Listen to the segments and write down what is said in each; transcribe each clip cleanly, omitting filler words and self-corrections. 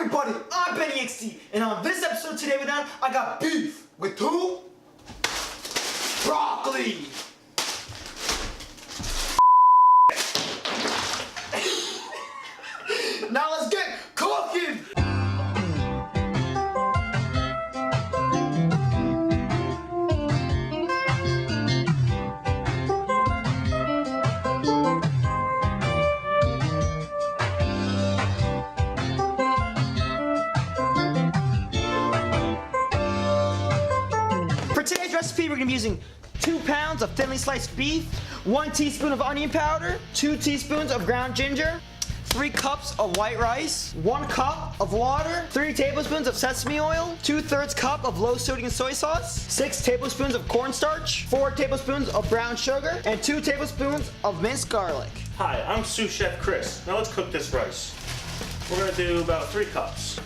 everybody, I'm BennyXD, and on this episode today with them, I got beef with who? Broccoli! Now let's get cooking! For today's recipe, we're going to be using 2 pounds of thinly sliced beef, 1 teaspoon of onion powder, 2 teaspoons of ground ginger, 3 cups of white rice, 1 cup of water, 3 tablespoons of sesame oil, 2/3 cup of low sodium soy sauce, 6 tablespoons of cornstarch, 4 tablespoons of brown sugar, and 2 tablespoons of minced garlic. Hi, I'm Sous Chef Chris. Now let's cook this rice. We're going to do about 3 cups.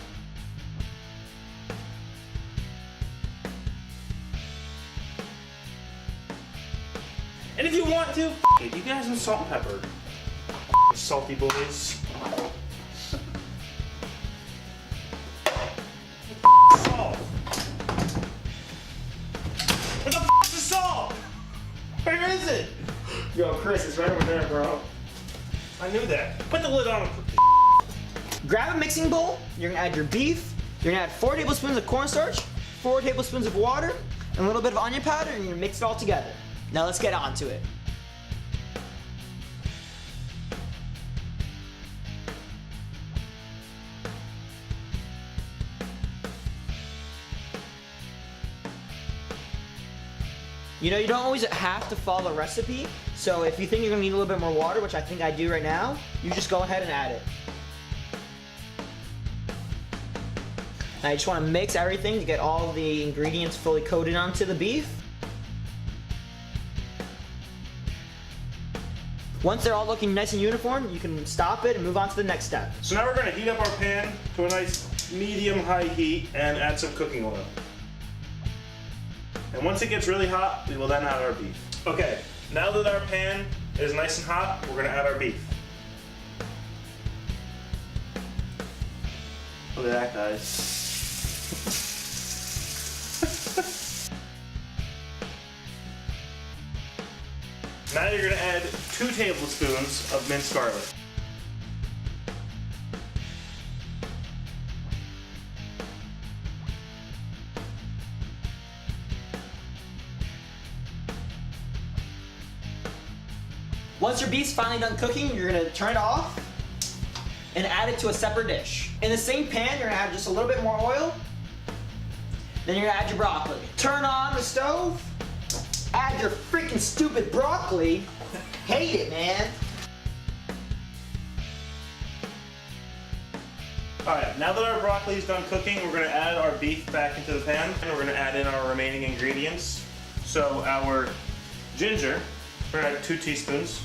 And if you want to, you guys some salt and pepper. Salty boys. Salt. Where the is the salt? Where is it? Yo, Chris, it's right over there, bro. I knew that. Put the lid on. Grab a mixing bowl, you're going to add your beef, you're going to add 4 tablespoons of cornstarch, 4 tablespoons of water, and a little bit of onion powder, and you're going to mix it all together. Now let's get on to it. You know, you don't always have to follow a recipe, so if you think you're gonna need a little bit more water, which I think I do right now, you just go ahead and add it. Now you just wanna mix everything to get all the ingredients fully coated onto the beef. Once they're all looking nice and uniform, you can stop it and move on to the next step. So now we're going to heat up our pan to a nice medium-high heat and add some cooking oil. And once it gets really hot, we will then add our beef. Okay, now that our pan is nice and hot, we're going to add our beef. Look at that, guys. Now you're going to add 2 tablespoons of minced garlic. Once your beef's finally done cooking, you're gonna turn it off and add it to a separate dish. In the same pan, you're gonna add just a little bit more oil. Then you're gonna add your broccoli. Turn on the stove, add your freaking stupid broccoli. Hate it, man. Alright, now that our broccoli is done cooking, we're going to add our beef back into the pan, and we're going to add in our remaining ingredients. So our ginger, we're going to add 2 teaspoons.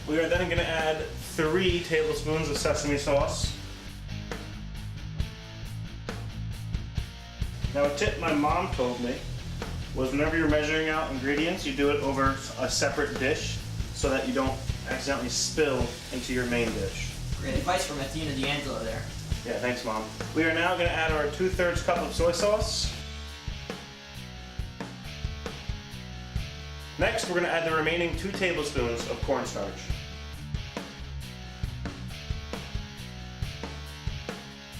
We are then going to add 3 tablespoons of sesame sauce. Now a tip my mom told me was whenever you're measuring out ingredients, you do it over a separate dish so that you don't accidentally spill into your main dish. Great advice from Athena D'Angelo there. Yeah, thanks Mom. We are now going to add our 2/3 cup of soy sauce. Next, we're going to add the remaining 2 tablespoons of cornstarch.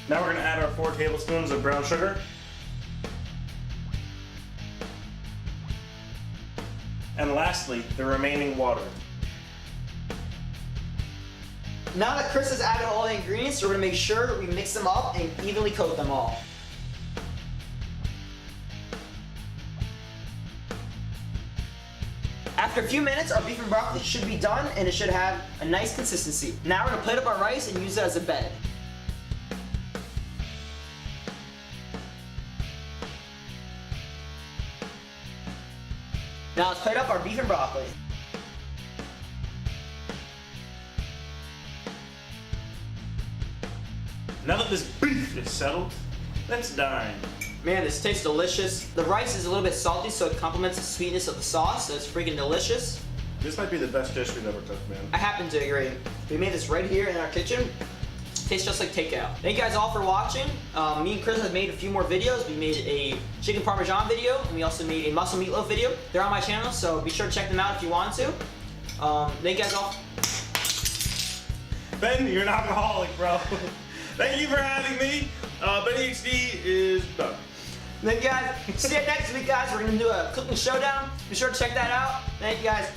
Now we're going to add our 4 tablespoons of brown sugar. And lastly, the remaining water. Now that Chris has added all the ingredients, we're gonna make sure we mix them up and evenly coat them all. After a few minutes, our beef and broccoli should be done and it should have a nice consistency. Now we're gonna plate up our rice and use it as a bed. Now let's plate up our beef and broccoli. Now that this beef is settled, let's dine. Man, this tastes delicious. The rice is a little bit salty, so it complements the sweetness of the sauce, so it's freaking delicious. This might be the best dish we've ever cooked, man. I happen to agree. We made this right here in our kitchen. Tastes just like takeout. Thank you guys all for watching. Me and Chris have made a few more videos. We made a chicken parmesan video, and we also made a muscle meatloaf video. They're on my channel, so be sure to check them out if you want to. Thank you guys all. Ben, you're an alcoholic, bro. Thank you for having me. BennyXD is done. Thank you guys. See you next week, guys. We're gonna do a cooking showdown. Be sure to check that out. Thank you guys.